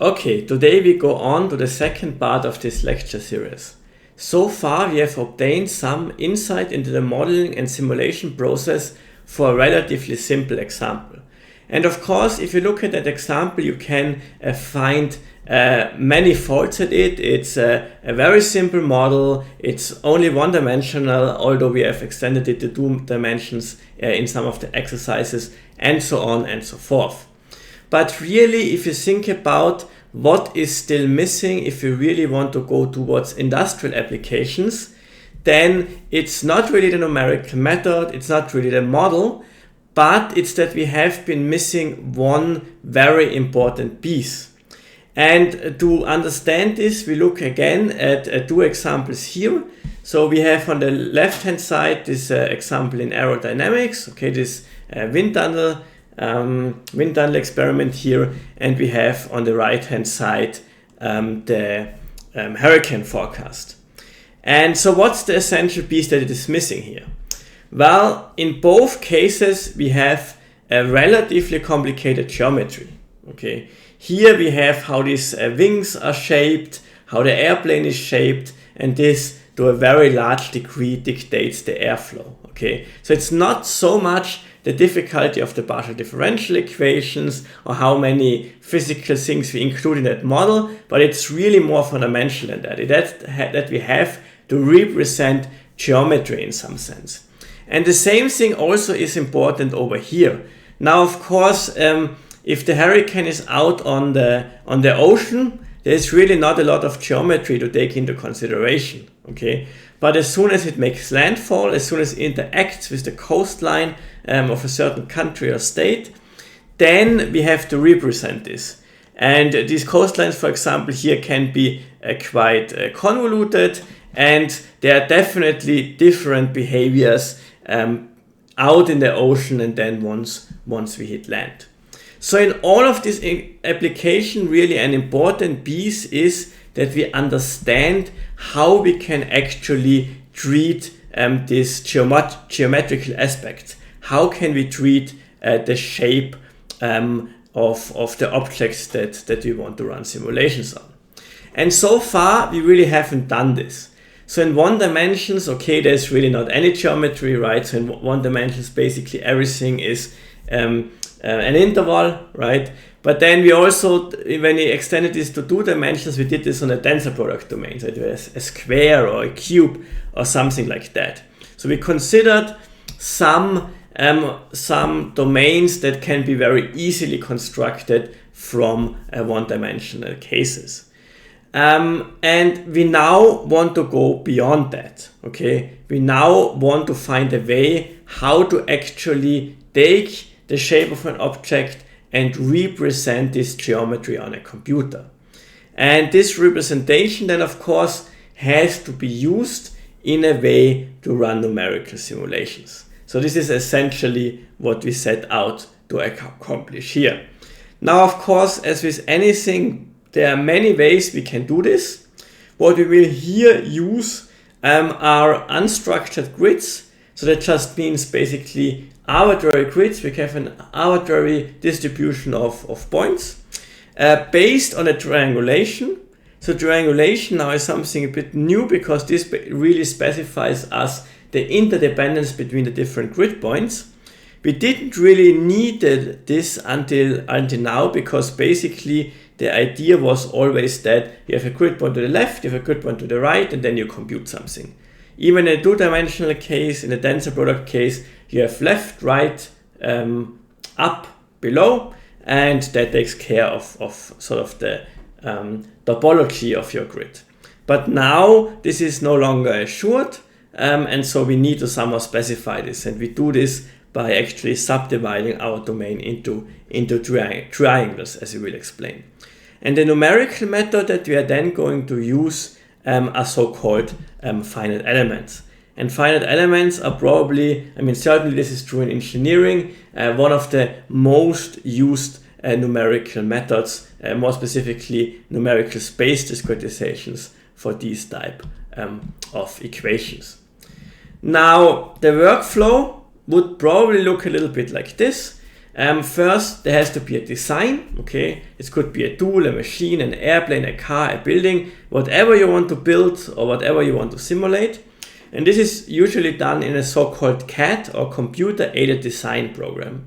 Okay, today we go on to the second part of this lecture series. So far we have obtained some insight into the modeling and simulation process for a relatively simple example. And of course, if you look at that example, you can find many faults at it. It's a very simple model. It's only one-dimensional, although we have extended it to 2 dimensions in some of the exercises, and so on and so forth. But really, if you think about what is still missing, if you really want to go towards industrial applications, then it's not really the numerical method, it's not really the model, but it's that we have been missing one very important piece. And to understand this, we look again at 2 examples here. So we have on the left-hand side this example in aerodynamics, okay, this wind tunnel experiment here, and we have on the right-hand side the hurricane forecast. And so what's the essential piece that it is missing here? Well, in both cases we have a relatively complicated geometry. Okay, here we have how these wings are shaped, how the airplane is shaped, and this to a very large degree dictates the airflow. Okay, so it's not so much the difficulty of the partial differential equations or how many physical things we include in that model, but it's really more fundamental than that. That we have to represent geometry in some sense. And the same thing also is important over here. Now, of course, if the hurricane is out on the ocean, there's really not a lot of geometry to take into consideration. Okay, but as soon as it makes landfall, as soon as it interacts with the coastline of a certain country or state, then we have to represent this. And these coastlines, for example, here can be quite convoluted, and there are definitely different behaviors out in the ocean and then once we hit land. So in all of this application, really an important piece is that we understand how we can actually treat this geometrical aspect. How can we treat the shape of the objects that we want to run simulations on? And so far, we really haven't done this. So in 1 dimensions, okay, there's really not any geometry, right? So in 1 dimensions, basically everything is an interval, right? But then we also, when we extended this to 2 dimensions, we did this on a tensor product domain. So it was a square or a cube or something like that. So we considered some domains that can be very easily constructed from 1-dimensional cases. And we now want to go beyond that, okay? We now want to find a way how to actually take the shape of an object and represent this geometry on a computer. And this representation then, of course, has to be used in a way to run numerical simulations. So this is essentially what we set out to accomplish here. Now, of course, as with anything, there are many ways we can do this. What we will here use are unstructured grids. So that just means basically arbitrary grids. We have an arbitrary distribution of points based on a triangulation. So triangulation now is something a bit new because this really specifies us the interdependence between the different grid points. We didn't really need this until now because basically the idea was always that you have a grid point to the left, you have a grid point to the right, and then you compute something. Even in a 2-dimensional case, in a tensor product case, you have left, right, up, below, and that takes care of sort of the topology of your grid. But now this is no longer assured, and so we need to somehow specify this, and we do this by actually subdividing our domain into triangles, as we will explain. And the numerical method that we are then going to use are so-called finite elements. And finite elements are probably, certainly this is true in engineering, one of the most used numerical methods, more specifically numerical space discretizations for these type of equations. Now, the workflow would probably look a little bit like this. First, there has to be a design, okay? It could be a tool, a machine, an airplane, a car, a building, whatever you want to build or whatever you want to simulate. And this is usually done in a so-called CAD or computer-aided design program.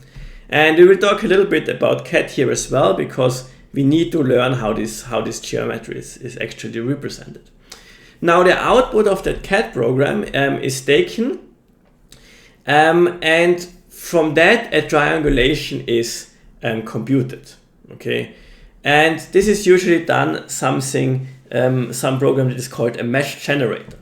And we will talk a little bit about CAD here as well, because we need to learn how this geometry is actually represented. Now the output of that CAD program is taken, and from that a triangulation is computed. Okay, and this is usually done some program that is called a mesh generator.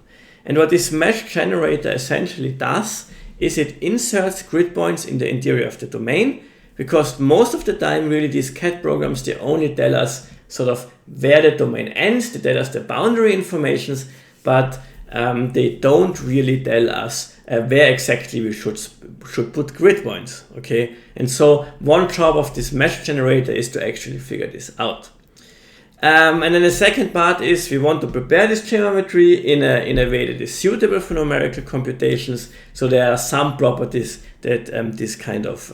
And what this mesh generator essentially does is it inserts grid points in the interior of the domain, because most of the time really these CAD programs, they only tell us sort of where the domain ends, they tell us the boundary informations, but they don't really tell us where exactly we should put grid points, okay? And so one job of this mesh generator is to actually figure this out. And then the second part is we want to prepare this geometry in a way that is suitable for numerical computations. So there are some properties that this kind of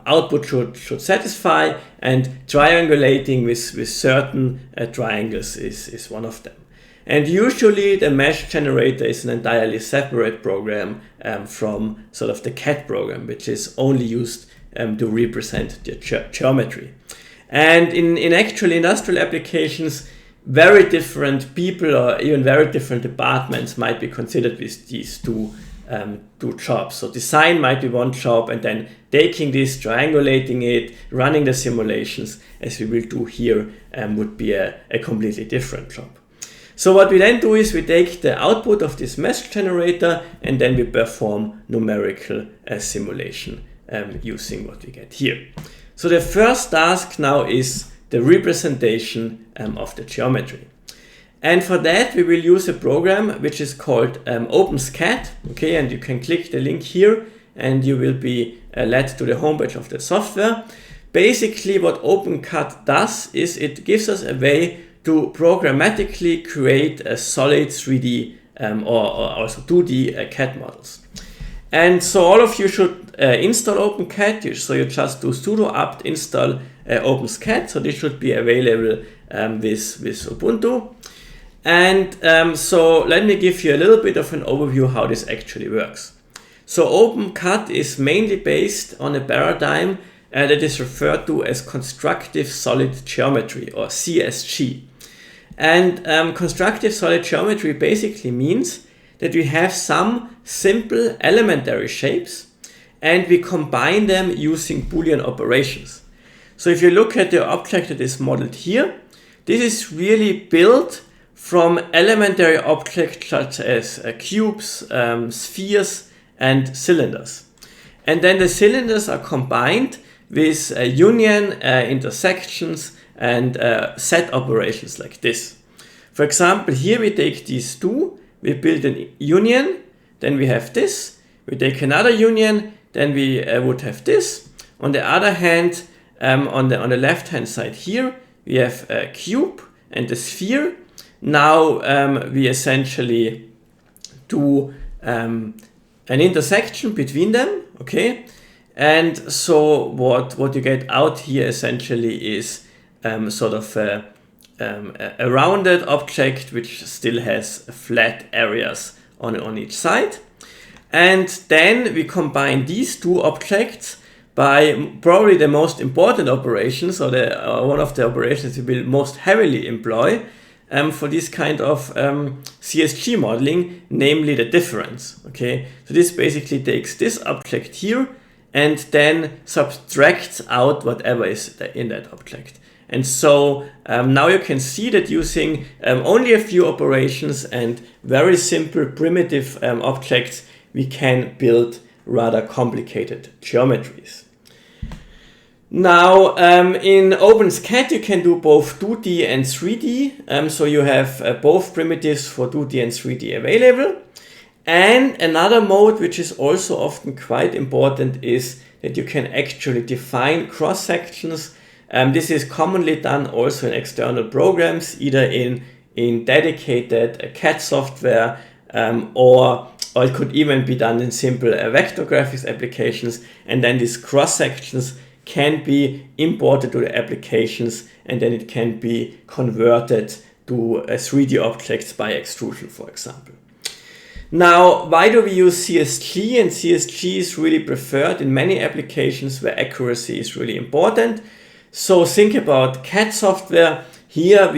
output should satisfy, and triangulating with certain triangles is one of them. And usually the mesh generator is an entirely separate program from sort of the CAD program, which is only used to represent the geometry. And in actual industrial applications, very different people or even very different departments might be considered with these two jobs. So design might be one job, and then taking this, triangulating it, running the simulations, as we will do here, would be a completely different job. So what we then do is we take the output of this mesh generator, and then we perform numerical simulation using what we get here. So the first task now is the representation of the geometry. And for that we will use a program which is called OpenSCAD, okay, and you can click the link here and you will be led to the homepage of the software. Basically what OpenSCAD does is it gives us a way to programmatically create a solid 3D or also 2D CAD models. And so all of you should install OpenSCAD. So you just do sudo apt install OpenSCAD. So this should be available with Ubuntu. And so let me give you a little bit of an overview how this actually works. So OpenSCAD is mainly based on a paradigm that is referred to as Constructive Solid Geometry, or CSG. And Constructive Solid Geometry basically means that we have some simple elementary shapes and we combine them using Boolean operations. So if you look at the object that is modeled here, this is really built from elementary objects such as cubes, spheres, and cylinders. And then the cylinders are combined with union, intersections, and set operations like this. For example, here we take these two, we build a union, then we have this, we take another union, then we would have this. On the other hand, on the left hand side here, we have a cube and a sphere. Now we essentially do an intersection between them, okay? And so what you get out here essentially is sort of a rounded object which still has flat areas on each side. And then we combine these two objects by probably the most important operations, or one of the operations we will most heavily employ for this kind of CSG modeling, namely the difference. Okay, so this basically takes this object here and then subtracts out whatever is in that object. And so now you can see that using only a few operations and very simple primitive objects, we can build rather complicated geometries. Now in OpenSCAD you can do both 2D and 3D, so you have both primitives for 2D and 3D available. And another mode which is also often quite important is that you can actually define cross sections. This is commonly done also in external programs, either in dedicated CAD software or or it could even be done in simple vector graphics applications, and then these cross sections can be imported to the applications, and then it can be converted to 3D objects by extrusion, for example. Now, why do we use CSG? And CSG is really preferred in many applications where accuracy is really important. So think about CAD software. Here,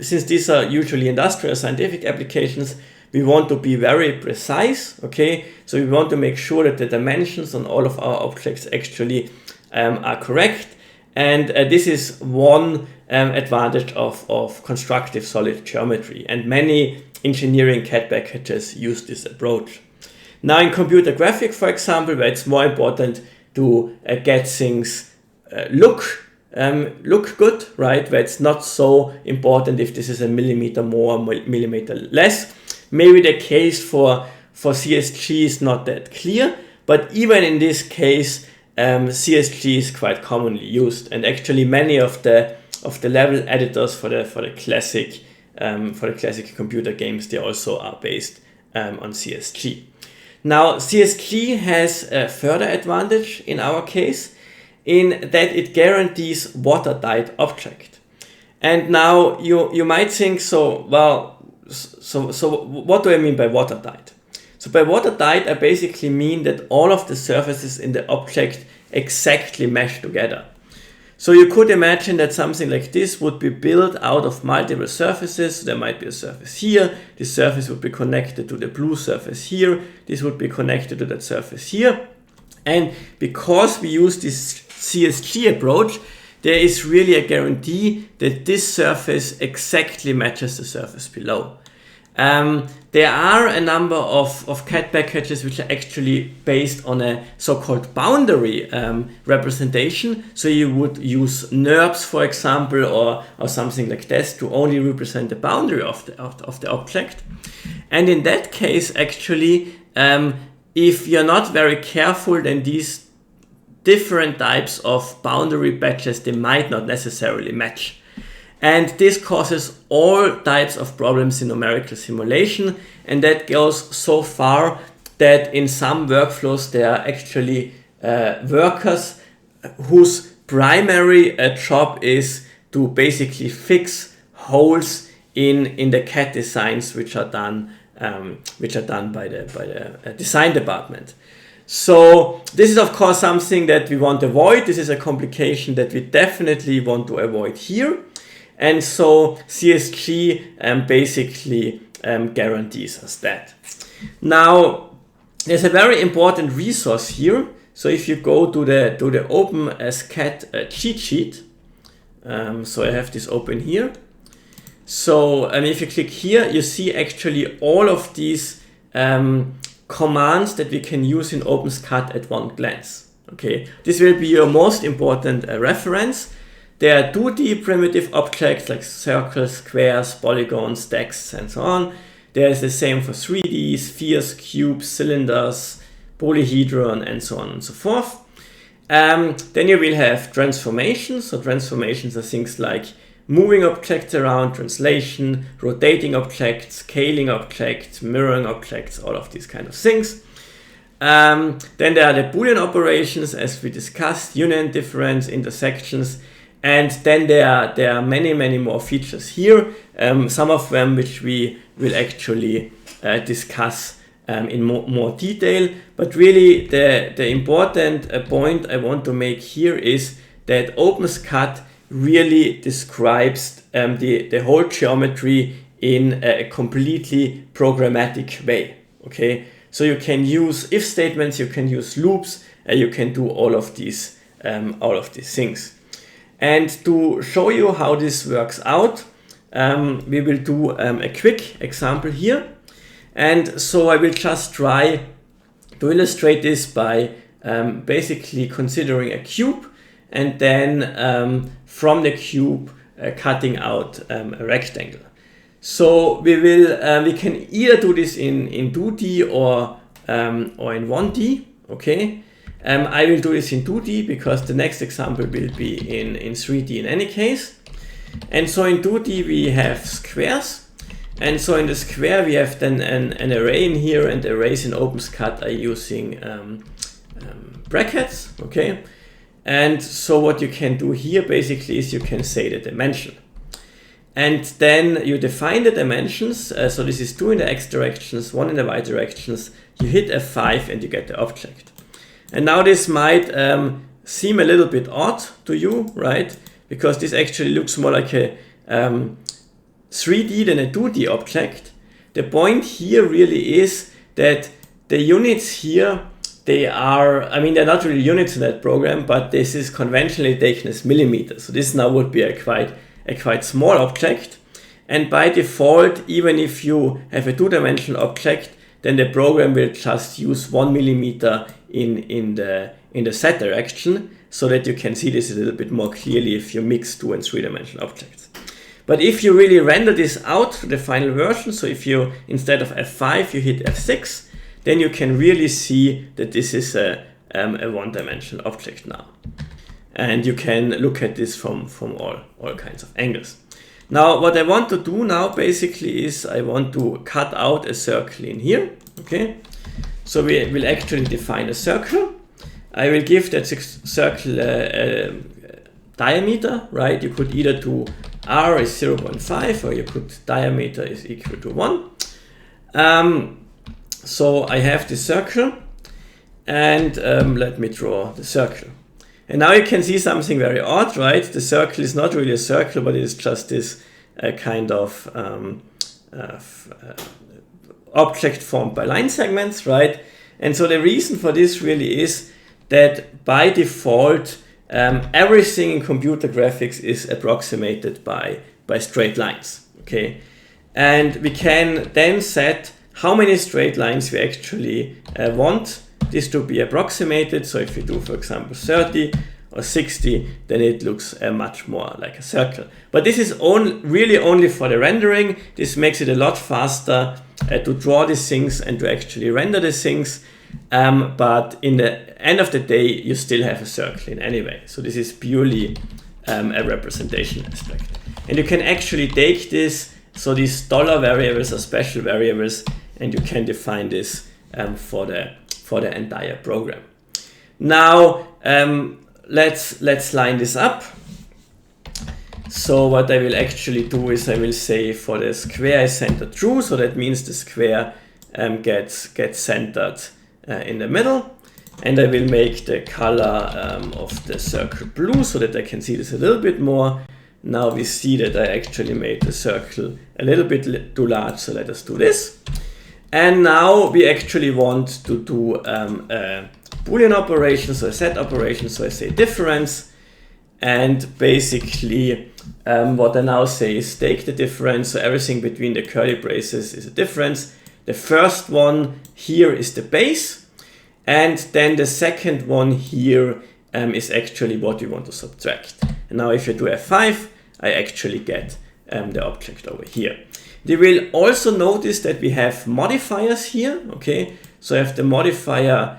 since these are usually industrial scientific applications, we want to be very precise, okay? So we want to make sure that the dimensions on all of our objects actually are correct. And this is one advantage of constructive solid geometry. And many engineering CAD packages use this approach. Now in computer graphics, for example, where it's more important to get things look good, right? Where it's not so important if this is a millimeter more, millimeter less. Maybe the case for CSG is not that clear, but even in this case, CSG is quite commonly used, and actually many of the level editors for the classic computer games, they also are based on CSG. Now CSG has a further advantage in our case, in that it guarantees watertight object. And now you might think, so what do I mean by watertight? So by watertight, I basically mean that all of the surfaces in the object exactly mesh together. So you could imagine that something like this would be built out of multiple surfaces. There might be a surface here. This surface would be connected to the blue surface here. This would be connected to that surface here. And because we use this CSG approach, there is really a guarantee that this surface exactly matches the surface below. There are a number of CAD packages which are actually based on a so-called boundary representation. So you would use NURBS, for example, or something like this to only represent the boundary of the object. And in that case, actually, if you're not very careful, then these different types of boundary batches, they might not necessarily match. And this causes all types of problems in numerical simulation, and that goes so far that in some workflows there are actually workers whose primary job is to basically fix holes in the CAD designs which are done by the design department. So this is of course something that we want to avoid. This is a complication that we definitely want to avoid here. And so CSG basically guarantees us that. Now, there's a very important resource here. So if you go to the OpenSCAD cheat sheet, so I have this open here. So if you click here, you see actually all of these commands that we can use in OpenSCAD at one glance. Okay, this will be your most important reference. There are 2D primitive objects like circles, squares, polygons, stacks, and so on. There is the same for 3D, spheres, cubes, cylinders, polyhedron, and so on and so forth. Then you will have transformations. So transformations are things like moving objects around, translation, rotating objects, scaling objects, mirroring objects, all of these kind of things. Then there are the Boolean operations, as we discussed, union, difference, intersections. And then there are many more features here, some of them which we will actually discuss in more detail. But really the important point I want to make here is that OpenSCAD really describes the whole geometry in a completely programmatic way. Okay, so you can use if statements, you can use loops, you can do all of these things. And to show you how this works out, we will do a quick example here. And so I will just try to illustrate this by basically considering a cube, and then from the cube cutting out a rectangle. So we can either do this in 2D or in 1D. Okay. I will do this in 2D because the next example will be in 3D in any case. And so in 2D we have squares, And so in the square we have then an array in here, and the arrays in OpenSCAD are using brackets, okay? And so what you can do here basically is you can say the dimension. And then you define the dimensions, so this is 2 in the x directions, 1 in the y directions. You hit F5 and you get the object. And now this might seem a little bit odd to you, right? Because this actually looks more like a 3D than a 2D object. The point here really is that the units here, they are, I mean, they're not really units in that program, but this is conventionally taken as millimeters. So this now would be a quite small object. And by default, even if you have a 2-dimensional object, then the program will just use 1 millimeter in the Z direction, so that you can see this a little bit more clearly if you mix 2 and 3-dimensional objects. But if you really render this out to the final version, so if you, instead of F5, you hit F6, then you can really see that this is a 1-dimensional object now. And you can look at this from all kinds of angles. Now, what I want to do now basically is I want to cut out a circle in here, okay? So we will actually define a circle. I will give that circle a diameter, right? You could either do r is 0.5 or you could diameter is equal to 1. So I have this circle, and let me draw the circle. And now you can see something very odd, right? The circle is not really a circle, but it is just this kind of object formed by line segments, right? And so the reason for this really is that by default, everything in computer graphics is approximated by straight lines, okay? And we can then set how many straight lines we actually want this to be approximated. So if we do, for example, 30 or 60, then it looks much more like a circle. But this is really only for the rendering. This makes it a lot faster to draw these things and to actually render these things. But in the end of the day, you still have a circle in any way. So this is purely a representation aspect. And you can actually take this, so these dollar variables are special variables, and you can define this for the entire program. Now, let's line this up. So what I will actually do is I will say for the square is centered true, so that means the square gets centered in the middle, and I will make the color of the circle blue so that I can see this a little bit more. Now we see that I actually made the circle a little bit too large, so let us do this. And now we actually want to do a Boolean operation, so a set operation, so I say difference, and basically what I now say is take the difference, so everything between the curly braces is a difference. The first one here is the base, and then the second one here is actually what we want to subtract. And now if you do F5, I actually get the object over here. You will also notice that we have modifiers here, okay? So I have the modifier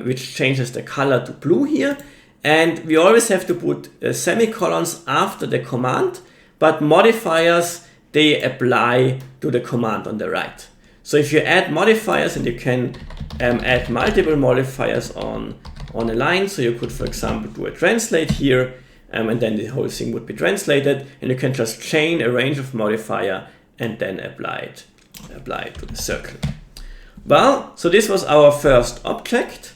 which changes the color to blue here, and we always have to put semicolons after the command, but modifiers, they apply to the command on the right. So if you add modifiers, and you can add multiple modifiers on a line, so you could, for example, do a translate here, and then the whole thing would be translated, and you can just chain a range of modifier and then apply it to the circle. Well, so this was our first object.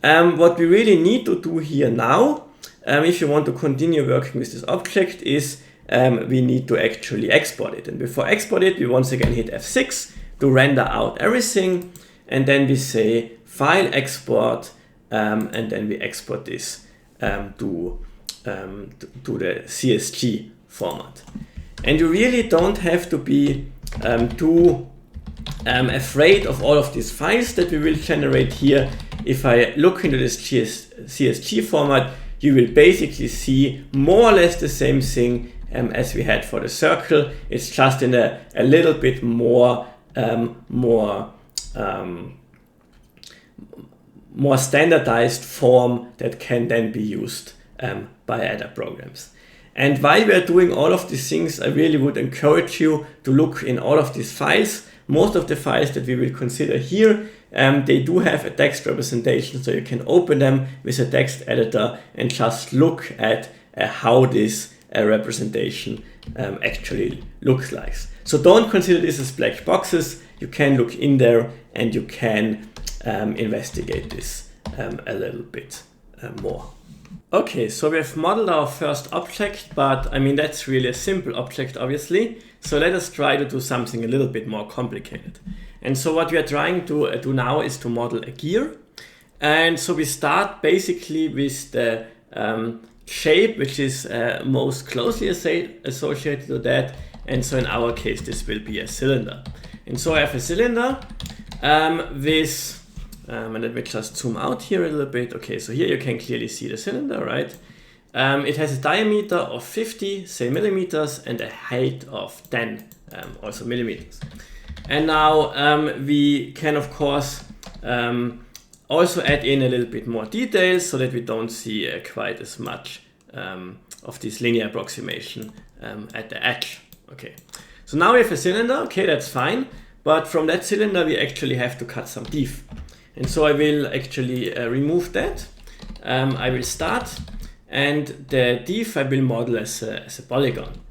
What we really need to do here now, if you want to continue working with this object, is we need to actually export it. And before export it, we once again hit F6 to render out everything, and then we say file export, and then we export this to the CSG format. And you really don't have to be too afraid of all of these files that we will generate here. If I look into this CSG format, you will basically see more or less the same thing as we had for the circle. It's just in a little bit more standardized form that can then be used by other programs. And while we are doing all of these things, I really would encourage you to look in all of these files. Most of the files that we will consider here, they do have a text representation, so you can open them with a text editor and just look at how this representation actually looks like. So don't consider this as black boxes. You can look in there and you can investigate this a little bit more. Okay, so we have modeled our first object, but I mean, that's really a simple object, obviously. So let us try to do something a little bit more complicated. And so what we are trying to do now is to model a gear. And so we start basically with the shape, which is most closely associated to that. And so in our case, this will be a cylinder. And so I have a cylinder with and let me just zoom out here a little bit. Okay, so here you can clearly see the cylinder, right? It has a diameter of 50, say, millimeters, and a height of 10, also millimeters. And now we can, of course, also add in a little bit more details so that we don't see quite as much of this linear approximation at the edge. Okay, so now we have a cylinder. Okay, that's fine. But from that cylinder, we actually have to cut some teeth. And so I will actually remove that. I will start, and the div I will model as a polygon.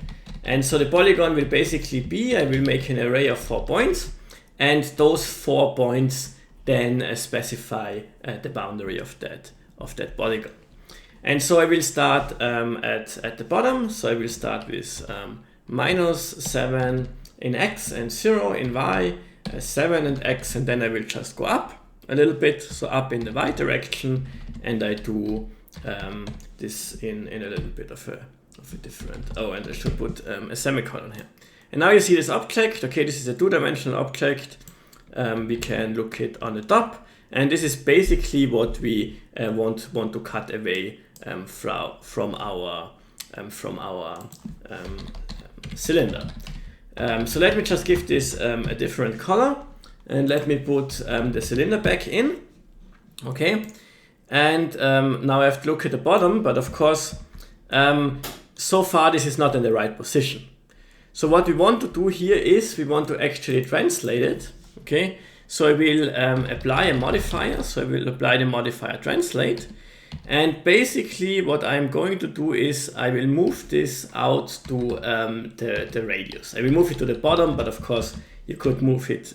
And so the polygon will basically be, I will make an array of 4 points, and those 4 points then specify the boundary of that polygon. And so I will start at the bottom. So I will start with -7 in x and 0 in y, 7 and x, and then I will just go up a little bit, so up in the y direction, and I do this in a little bit of a different, and I should put a semicolon here. And now you see this object. Okay, this is a 2-dimensional object. We can look it on the top, and this is basically what we want to cut away from our cylinder. So let me just give this a different color. And let me put the cylinder back in. Okay, and now I have to look at the bottom, but of course, so far this is not in the right position. So what we want to do here is we want to actually translate it. Okay, so I will apply a modifier. So I will apply the modifier translate. And basically what I'm going to do is I will move this out to the radius. I will move it to the bottom, but of course you could move it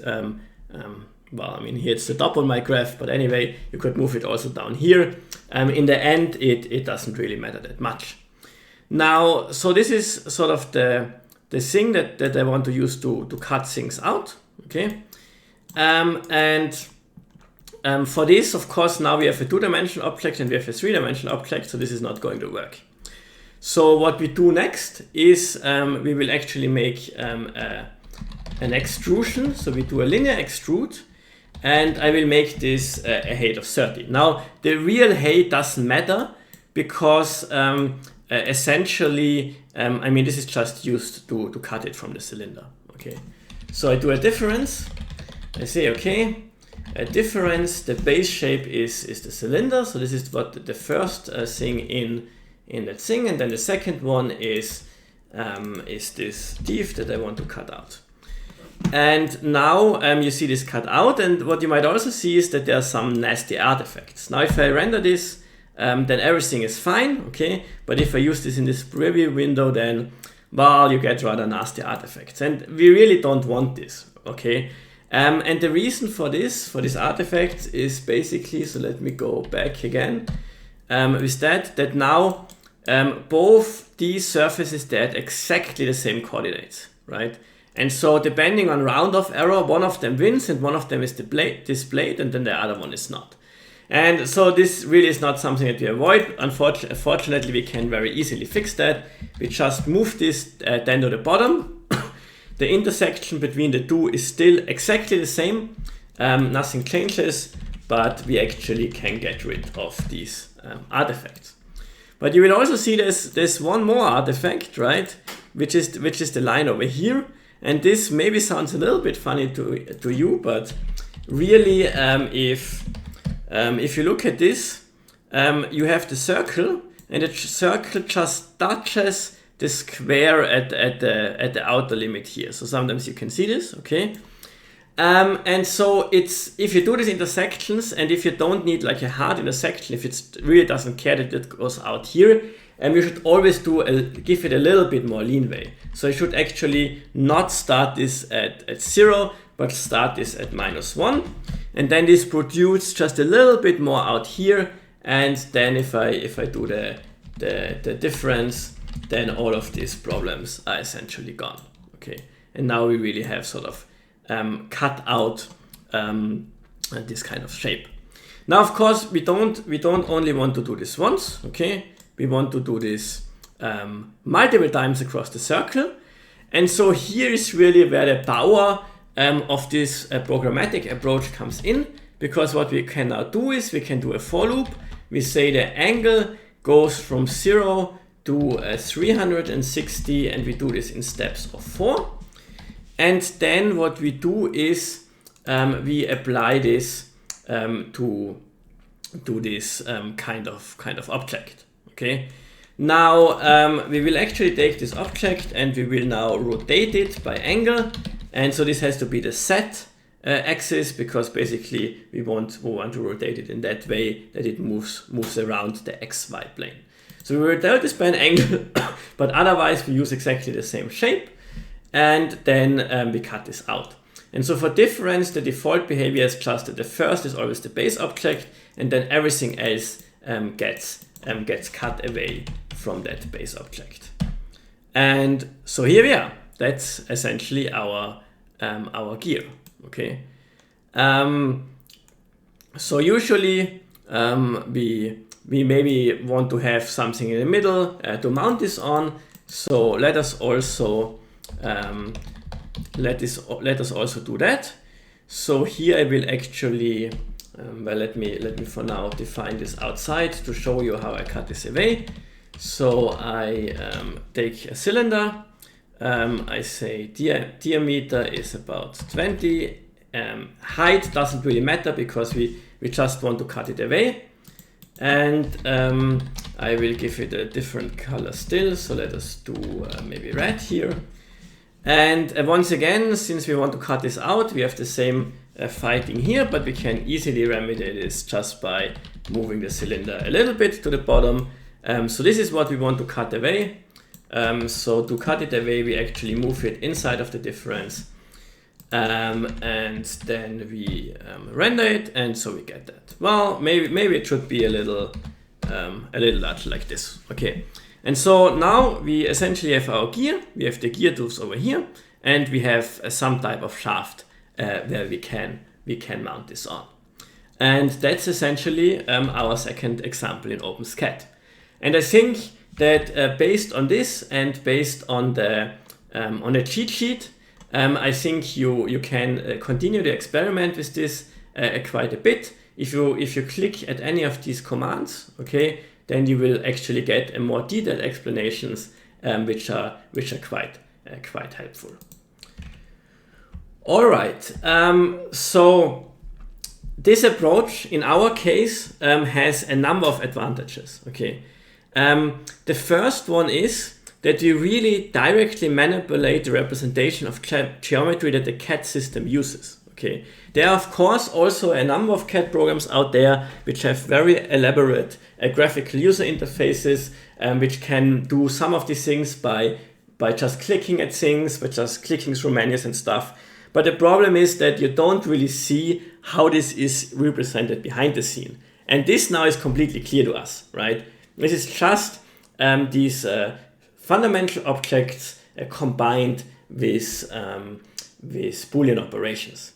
well, I mean, here it's the top on my graph, but anyway, you could move it also down here. In the end, it doesn't really matter that much. Now, so this is sort of the thing that I want to use to cut things out, okay? For this, of course, now we have a 2-dimensional object and we have a 3-dimensional object, so this is not going to work. So what we do next is we will actually make an extrusion. So we do a linear extrude, and I will make this a height of 30. Now, the real height doesn't matter because essentially, I mean, this is just used to cut it from the cylinder. Okay, so I do a difference. I say, okay, a difference, the base shape is the cylinder. So this is what the first thing in that thing, and then the second one is this div that I want to cut out. And now you see this cut out, and what you might also see is that there are some nasty artifacts. Now if I render this, then everything is fine, okay? But if I use this in this preview window, then, well, you get rather nasty artifacts. And we really don't want this, okay? And the reason for this artifact is basically, so let me go back again, is that now both these surfaces, they had exactly the same coordinates, right? And so depending on round off error, one of them wins and one of them is displayed, and then the other one is not. And so this really is not something that we avoid. Unfortunately, we can very easily fix that. We just move this then to the bottom. The intersection between the two is still exactly the same. Nothing changes, but we actually can get rid of these artifacts. But you will also see there's one more artifact, right? Which is the line over here. And this maybe sounds a little bit funny to you, but really, if you look at this, you have the circle, and the circle just touches the square at the outer limit here. So sometimes you can see this, okay? And so if you do these intersections, and if you don't need like a hard intersection, if it really doesn't care that it goes out here, you should always give it a little bit more leeway. So you should actually not start this at 0, but start this at -1. And then this produces just a little bit more out here. And then if I do the difference, then all of these problems are essentially gone. Okay, and now we really have sort of cut out this kind of shape. Now, of course, we don't only want to do this once. Okay, we want to do this multiple times across the circle. And so here is really where the power of this programmatic approach comes in, because what we can now do is we can do a for loop. We say the angle goes from 0 to 360, and we do this in steps of 4. And then what we do is we apply this to this kind of object. Okay. Now we will actually take this object and we will now rotate it by angle. And so this has to be the Z axis, because basically we want to rotate it in that way that it moves around the XY plane. So we rotate this by an angle, but otherwise we use exactly the same shape, and then we cut this out. And so for difference, the default behavior is just that the first is always the base object, and then everything else gets cut away from that base object. And so here we are. That's essentially our gear. Okay. So usually we maybe want to have something in the middle to mount this on. So let us also do that. So here I will actually let me for now define this outside to show you how I cut this away. So I take a cylinder. I say diameter is about 20. Height doesn't really matter because we just want to cut it away. And I will give it a different color still. So let us do maybe red here. And once again, since we want to cut this out, we have the same fighting here, but we can easily remedy this just by moving the cylinder a little bit to the bottom. So this is what we want to cut away. So to cut it away, we actually move it inside of the difference, and then we render it, and so we get that. Well, maybe it should be a little large like this. Okay, and so now we essentially have our gear. We have the gear tools over here, and we have some type of shaft where we can mount this on, and that's essentially our second example in OpenSCAD. And I think that based on this and based on the cheat sheet, I think you can continue to experiment with this quite a bit. If you click at any of these commands, okay, then you will actually get a more detailed explanations, which are quite helpful. All right, so this approach in our case has a number of advantages. Okay. The first one is that we really directly manipulate the representation of geometry that the CAD system uses. Okay. There are of course also a number of CAD programs out there which have very elaborate graphical user interfaces, which can do some of these things by just clicking at things, by just clicking through menus and stuff. But the problem is that you don't really see how this is represented behind the scene. And this now is completely clear to us, right? This is just these fundamental objects combined with Boolean operations.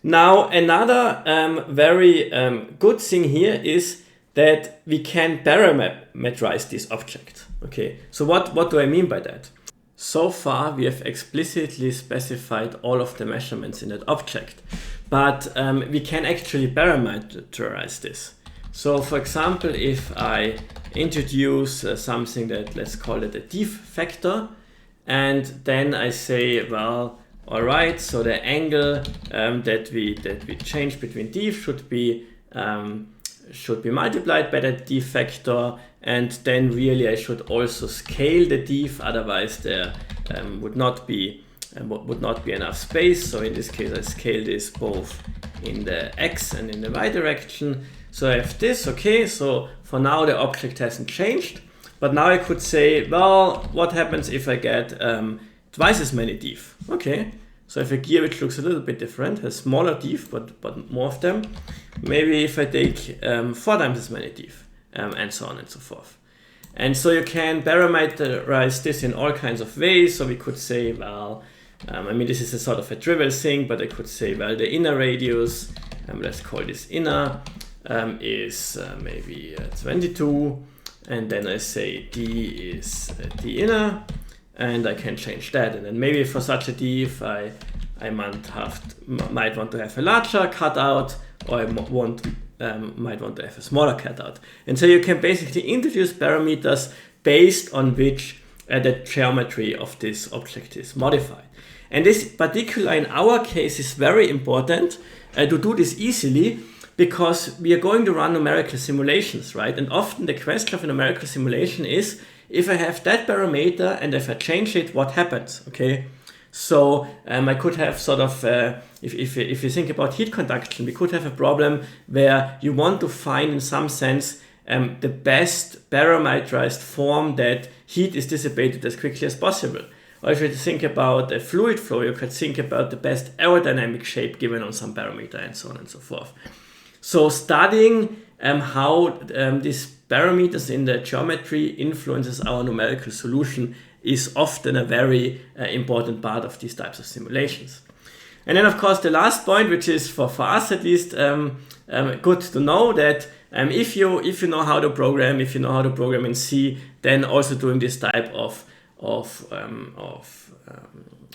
Now, another very good thing here is that we can parameterize this object. Okay, so what do I mean by that? So far, we have explicitly specified all of the measurements in that object, but we can actually parameterize this. So for example, if I introduce something that, let's call it a div factor, and then I say, well, all right, so the angle that we change between div should be should be multiplied by that div factor, and then really I should also scale the div, otherwise there would not be enough space. So in this case I scale this both in the x and in the y direction. So I have this, okay, so for now the object hasn't changed, but now I could say, well, what happens if I get twice as many div? Okay, so if a gear which looks a little bit different, has smaller div, but more of them, maybe if I take 4 times as many div, and so on and so forth. And so you can parameterize this in all kinds of ways. So we could say, well, I mean, this is a sort of a trivial thing, but I could say, well, the inner radius, let's call this inner, is maybe 22, and then I say d is d inner, and I can change that. And then maybe for such a div, I might want to have a larger cutout, or I might want to have a smaller cutout. And so you can basically introduce parameters based on which the geometry of this object is modified. And this particular in our case is very important to do this easily, because we are going to run numerical simulations, right? And often the question of a numerical simulation is, if I have that parameter and if I change it, what happens? Okay, so I could have sort of, if you think about heat conduction, we could have a problem where you want to find in some sense the best parameterized form that heat is dissipated as quickly as possible. Or if you think about a fluid flow, you could think about the best aerodynamic shape given on some parameter, and so on and so forth. So studying how these parameters in the geometry influences our numerical solution is often a very important part of these types of simulations. And then of course the last point, which is for us at least good to know, that if you know how to program, in C, then also doing this type of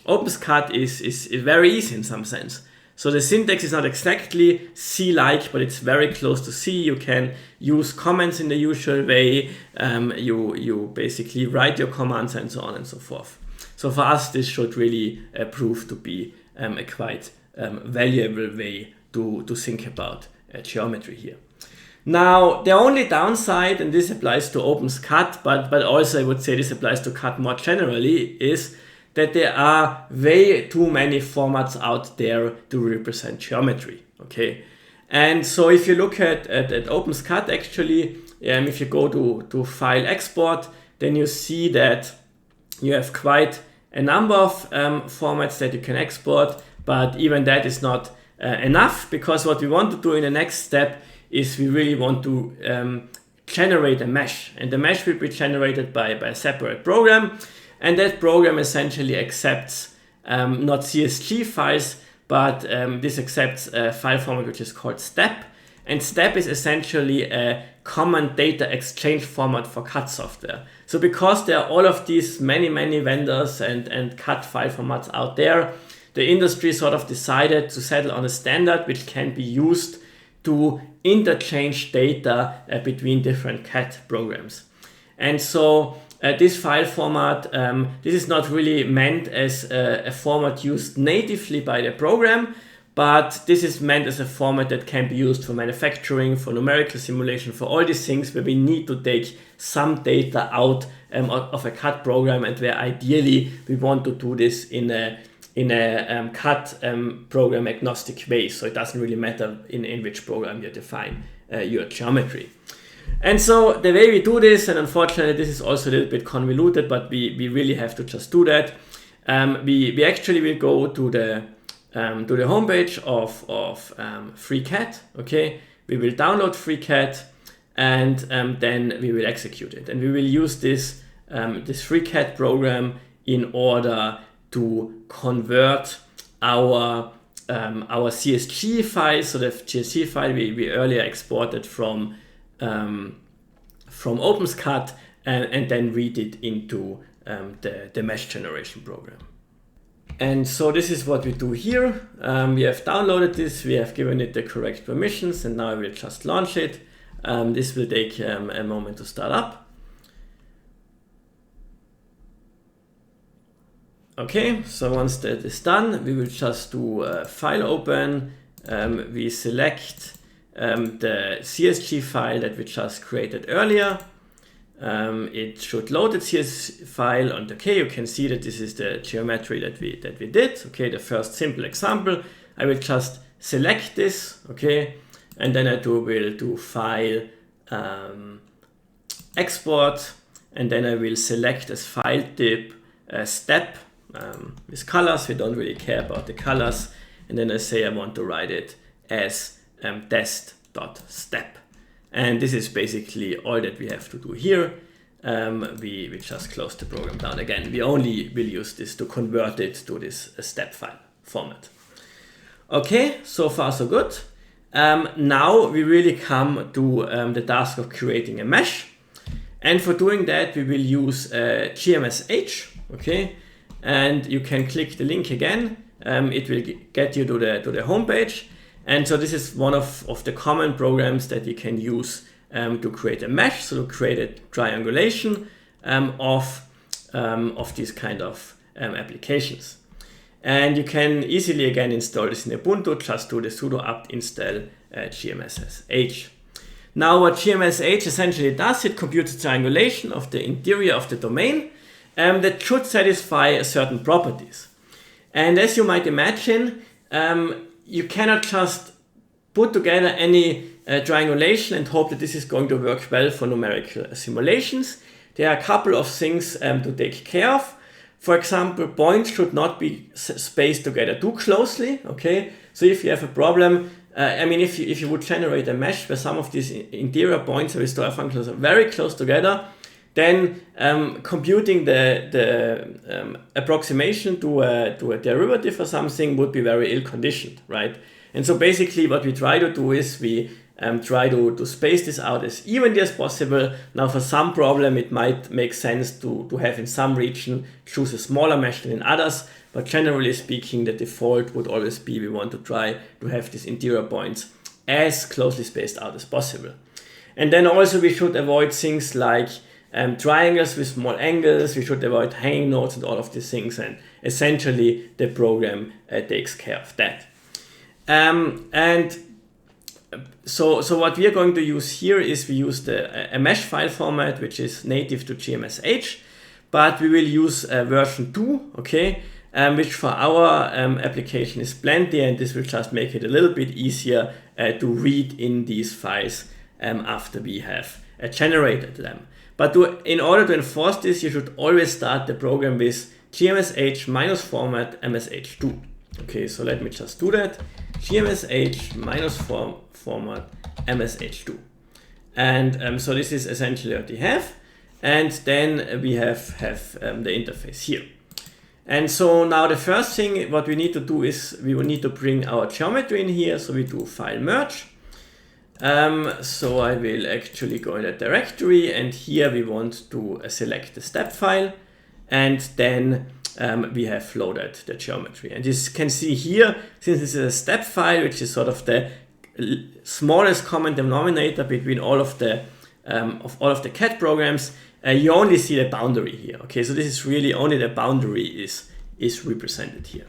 OpenSCAD is very easy in some sense. So the syntax is not exactly C-like, but it's very close to C. You can use comments in the usual way. You basically write your commands and so on and so forth. So for us, this should really prove to be a quite valuable way to think about geometry here. Now, the only downside, and this applies to OpenSCAD, but also I would say this applies to CAD more generally, is that there are way too many formats out there to represent geometry, okay? And so if you look at OpenSCAD, actually, if you go to File Export, then you see that you have quite a number of formats that you can export, but even that is not enough, because what we want to do in the next step is we really want to generate a mesh, and the mesh will be generated by a separate program. And that program essentially accepts not CSG files, but this accepts a file format which is called STEP. And STEP is essentially a common data exchange format for CAD software. So because there are all of these many vendors and CAD file formats out there, the industry sort of decided to settle on a standard which can be used to interchange data between different CAD programs. And so this file format, this is not really meant as a format used natively by the program, but this is meant as a format that can be used for manufacturing, for numerical simulation, for all these things where we need to take some data out of a CAD program, and where ideally we want to do this in a CAD program agnostic way. So it doesn't really matter in which program you define your geometry. And so the way we do this, and unfortunately this is also a little bit convoluted, but we really have to just do that. We actually will go to the homepage of FreeCAD. Okay, we will download FreeCAD, and then we will execute it. And we will use this FreeCAD program in order to convert our CSG file. So the CSG file we earlier exported from OpenSCAD and then read it into the mesh generation program. And so this is what we do here. We have downloaded this, we have given it the correct permissions, and now I will just launch it. This will take a moment to start up. Okay, so once that is done, we will just do file open. We select the CSG file that we just created earlier. It should load the CSV file, and okay, you can see that this is the geometry that we did. Okay, the first simple example. I will just select this, okay, and then I will do file, export, and then I will select as file type step with colors. We don't really care about the colors, and then I say I want to write it as test.step. And this is basically all that we have to do here. We just close the program down again. We only will use this to convert it to this step file format. Okay, so far so good. Now we really come to the task of creating a mesh. And for doing that, we will use gmsh, okay? And you can click the link again. It will get you to the home page. And so this is one of the common programs that you can use to create a mesh, so to create a triangulation of these kind of applications. And you can easily again install this in Ubuntu. Just do the sudo apt install gmsh. Now what gmsh essentially does, it computes a triangulation of the interior of the domain that should satisfy certain properties. And as you might imagine, you cannot just put together any triangulation and hope that this is going to work well for numerical simulations. There are a couple of things to take care of. For example, points should not be spaced together too closely. Okay, so if you have a problem, if you would generate a mesh where some of these interior points or restore functions are very close together, then computing the approximation to a derivative or something would be very ill-conditioned, right? And so basically what we try to do is we try to space this out as evenly as possible. Now for some problem it might make sense to have in some region choose a smaller mesh than in others, but generally speaking the default would always be we want to try to have these interior points as closely spaced out as possible. And then also we should avoid things like triangles with small angles. We should avoid hanging nodes and all of these things, and essentially the program takes care of that. So what we are going to use here is we use a mesh file format which is native to gmsh, but we will use version 2, okay, which for our application is plenty, and this will just make it a little bit easier to read in these files after we have generated them. But in order to enforce this, you should always start the program with gmsh minus format msh2. Okay, so let me just do that. gmsh minus format msh2. And so this is essentially what we have. And then we have the interface here. And so now the first thing what we need to do is we will need to bring our geometry in here. So we do file merge. So I will actually go in a directory, and here we want to select the step file, and then we have loaded the geometry. And you can see here, since this is a step file, which is sort of the smallest common denominator between all of the CAD programs, you only see the boundary here. Okay, so this is really only the boundary is represented here.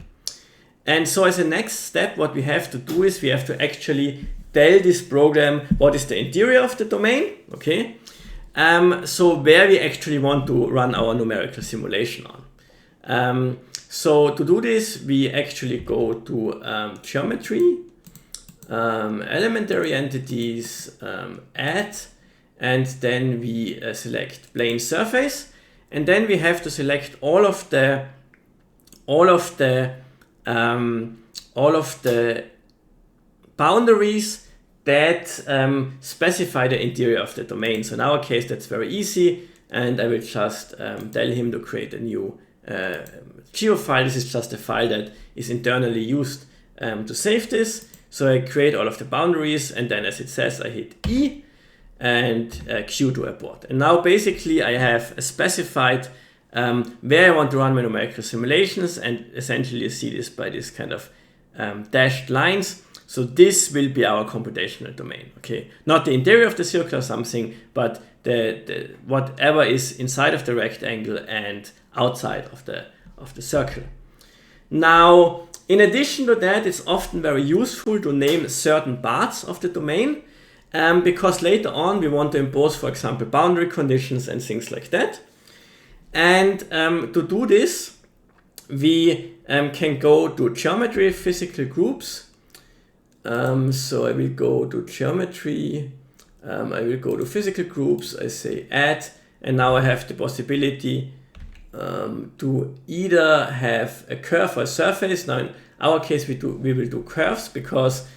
And so as a next step, what we have to do is we have to actually tell this program what is the interior of the domain. Okay, so where we actually want to run our numerical simulation on. So to do this, we actually go to geometry, elementary entities, add, and then we select plane surface, and then we have to select all of the boundaries that specify the interior of the domain. So in our case, that's very easy, and I will just tell him to create a new geo file. This is just a file that is internally used to save this. So I create all of the boundaries, and then as it says, I hit E and Q to abort. And now basically I have specified where I want to run my numerical simulations, and essentially you see this by this kind of dashed lines. So this will be our computational domain, okay? Not the interior of the circle or something, but the whatever is inside of the rectangle and outside of the circle. Now, In addition to that, it's often very useful to name certain parts of the domain because later on we want to impose, for example, boundary conditions and things like that. And to do this, we can go to geometry, physical groups. So I will go to geometry, I will go to physical groups, I say add, and now I have the possibility to either have a curve or a surface. Now in our case we will do curves because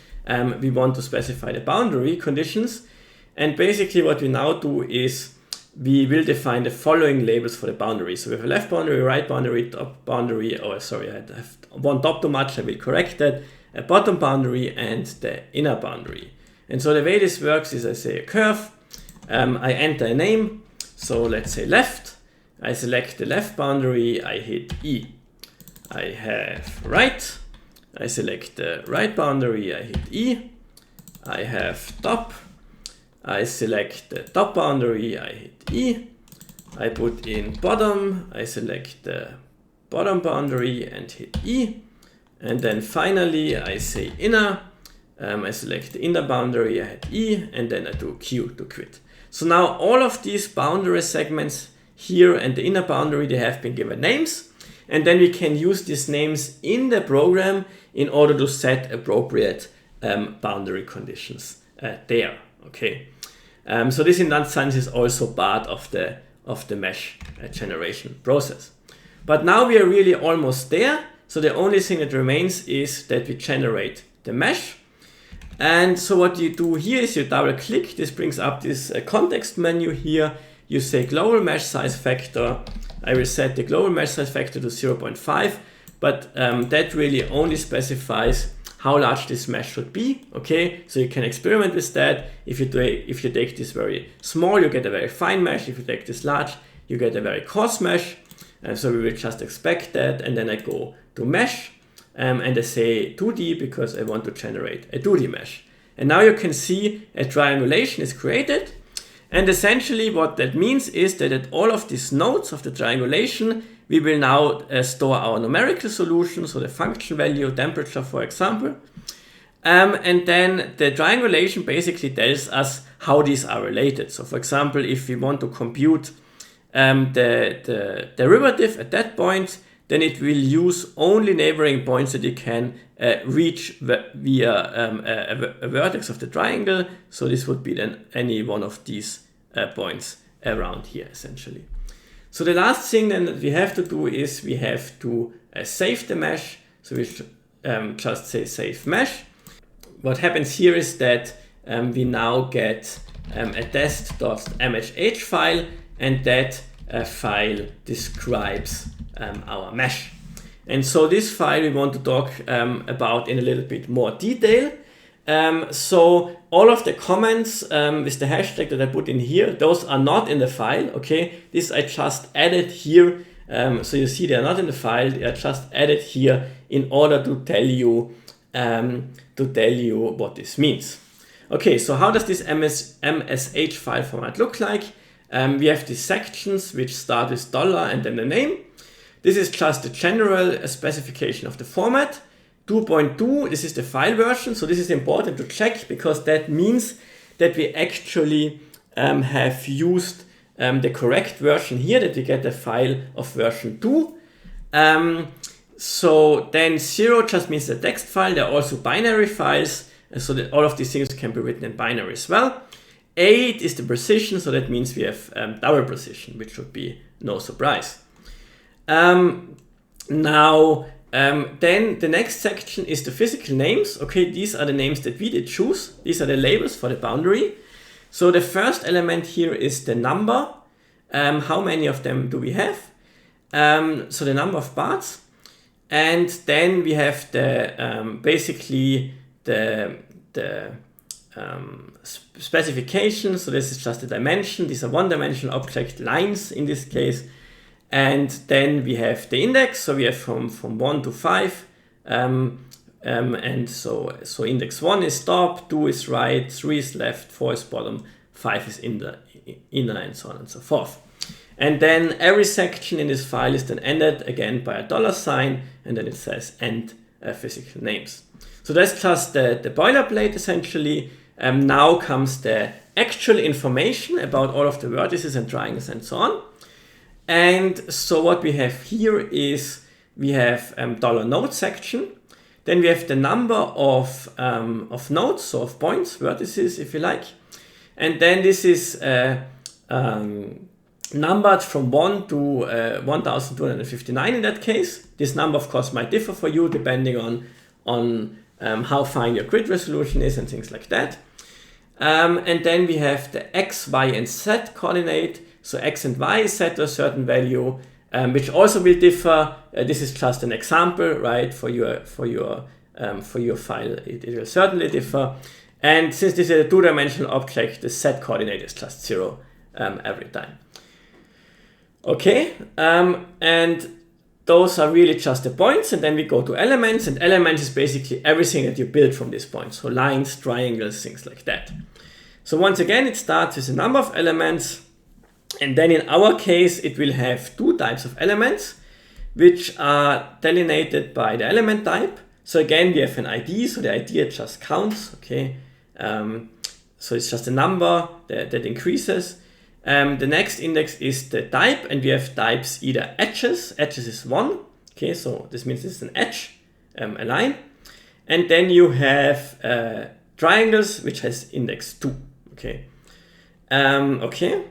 we want to specify the boundary conditions. And basically what we now do is we will define the following labels for the boundary. So we have a left boundary, right boundary, top boundary, sorry, I have one top too much, I will correct that, a bottom boundary and the inner boundary. And so the way this works is I say a curve, I enter a name, so let's say left, I select the left boundary, I hit E. I have right, I select the right boundary, I hit E. I have top, I select the top boundary, I hit E. I put in bottom, I select the bottom boundary and hit E. And then finally I say inner, I select the inner boundary, I hit E, and then I do Q to quit. So now all of these boundary segments here and the inner boundary, they have been given names. And then we can use these names in the program in order to set appropriate boundary conditions there. Okay. So this in that sense is also part of the mesh generation process. But now we are really almost there. So the only thing that remains is that we generate the mesh. And so what you do here is you double click. This brings up this context menu here. You say global mesh size factor. I will set the global mesh size factor to 0.5, but that really only specifies how large this mesh should be. Okay, so you can experiment with that. If you take this very small, you get a very fine mesh. If you take this large, you get a very coarse mesh. So we will just expect that, and then I go to mesh, and I say 2D because I want to generate a 2D mesh. And now you can see a triangulation is created. And essentially what that means is that at all of these nodes of the triangulation, we will now store our numerical solution, so the function value, temperature, for example. And then the triangulation basically tells us how these are related. So for example, if we want to compute the derivative at that point, then it will use only neighboring points that you can reach via a vertex of the triangle. So this would be then any one of these points around here, essentially. So the last thing then that we have to do is we have to save the mesh. So we just say save mesh. What happens here is that we now get a test.msh file, and that file describes our mesh. And so this file we want to talk about in a little bit more detail. So all of the comments with the hashtag that I put in here, those are not in the file. Okay, this I just added here. So you see they are not in the file. They are just added here in order to tell you what this means. Okay, so how does this MSH file format look like? We have these sections which start with $ and then the name. This is just the general specification of the format. 2.2, this is the file version. So this is important to check because that means that we actually have used the correct version here, that we get a file of version 2. So then 0 just means the text file. There are also binary files, so that all of these things can be written in binary as well. 8 is the precision, so that means we have double precision, which should be no surprise. Then the next section is the physical names. Okay, these are the names that we did choose. These are the labels for the boundary. So the first element here is the number. How many of them do we have? So the number of parts. And then we have the basically the specification. So this is just a dimension. These are one-dimensional object lines in this case. And then we have the index. So we have from 1 to 5. And so index 1 is top, 2 is right, 3 is left, 4 is bottom, 5 is inner, and so on and so forth. And then every section in this file is then ended again by a $, and then it says end physical names. So that's just the boilerplate essentially. Now comes the actual information about all of the vertices and triangles and so on. And so what we have here is we have $node section. Then we have the number of nodes, so of points, vertices, if you like. And then this is numbered from 1 to 1259 in that case. This number, of course, might differ for you depending on how fine your grid resolution is and things like that. And then we have the x, y, and z coordinate. So x and y is set to a certain value, which also will differ. This is just an example, right? For your file, it will certainly differ. And since this is a two-dimensional object, the z coordinate is just 0 every time. Okay, and those are really just the points, and then we go to elements, and elements is basically everything that you build from this point. So lines, triangles, things like that. So once again, it starts with a number of elements, and then in our case, it will have two types of elements, which are delineated by the element type. So again, we have an ID, so the ID just counts, okay? So it's just a number that increases. The next index is the type, and we have types either edges. Edges is 1, okay, so this means it's an edge, a line. And then you have triangles, which has index 2, okay. Okay,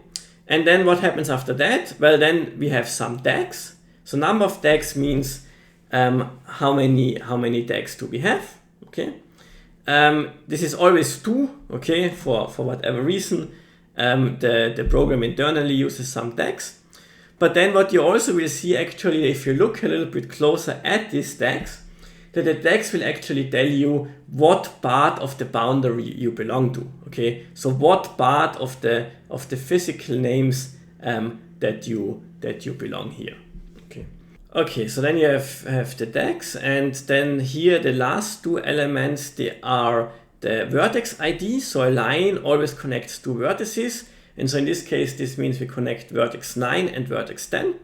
and then what happens after that? Well, then we have some tags. So number of tags means how many tags do we have, okay. This is always 2, okay, for whatever reason. The program internally uses some tags. But then what you also will see actually, if you look a little bit closer at these tags, that the tags will actually tell you what part of the boundary you belong to. Okay, so what part of the physical names that you belong here. Okay. Okay, so then you have the tags, and then here the last two elements, they are the vertex ID. So a line always connects two vertices, and so in this case this means we connect vertex 9 and vertex 10,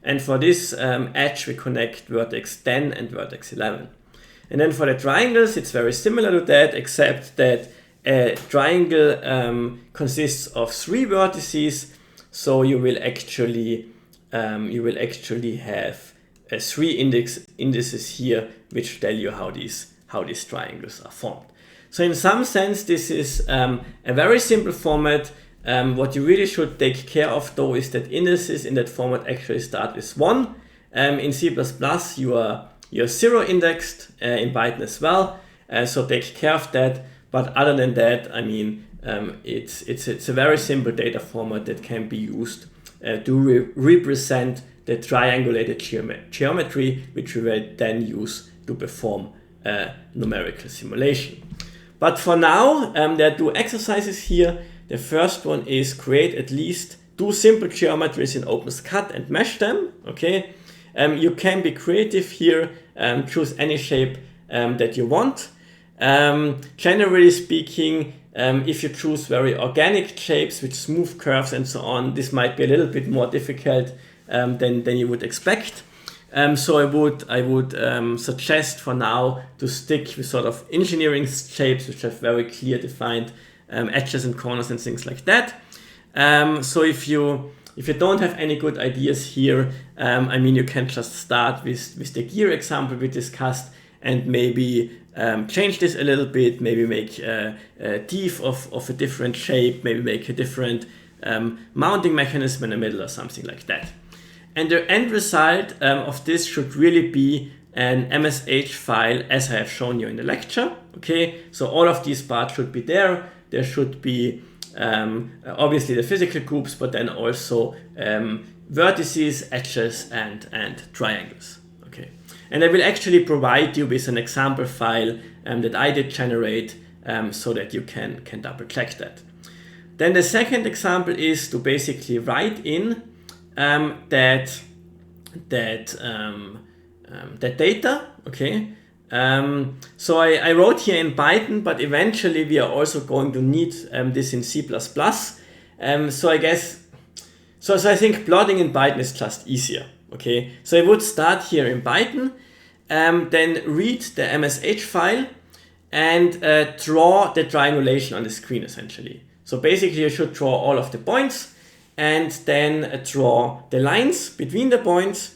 and for this edge we connect vertex 10 and vertex 11. And then for the triangles it's very similar to that, except that a triangle consists of 3 vertices, so you will actually have 3 indices here which tell you how these triangles are formed. So in some sense, this is a very simple format. What you really should take care of though is that indices in that format actually start with 1. In C++, you're 0 indexed, in Python as well. So take care of that. But other than that, I mean, it's a very simple data format that can be used to represent the triangulated geometry, which we will then use to perform numerical simulation. But for now, there are 2 exercises here. The first one is create at least 2 simple geometries in OpenSCAD and mesh them. Okay, you can be creative here, choose any shape that you want. Generally speaking, if you choose very organic shapes with smooth curves and so on, this might be a little bit more difficult than you would expect. So I would suggest for now to stick with sort of engineering shapes which have very clear defined edges and corners and things like that. So if you don't have any good ideas here, I mean, you can just start with the gear example we discussed and maybe change this a little bit, maybe make a teeth of a different shape, maybe make a different mounting mechanism in the middle or something like that. And the end result of this should really be an MSH file as I have shown you in the lecture. Okay, so all of these parts should be there. There should be obviously the physical groups, but then also vertices, edges, and triangles. Okay, and I will actually provide you with an example file that I did generate so that you can double check that. Then the second example is to basically write in that data, okay. So I wrote here in Python, but eventually we are also going to need this in C++. So I guess, so I think plotting in Python is just easier, okay. So I would start here in Python, then read the MSH file and draw the triangulation on the screen essentially. So basically you should draw all of the points and then draw the lines between the points,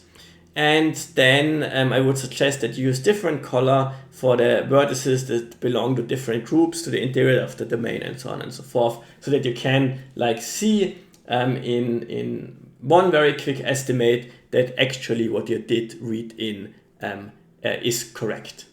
and then I would suggest that you use different color for the vertices that belong to different groups, to the interior of the domain and so on and so forth, so that you can like see in one very quick estimate that actually what you did read in is correct.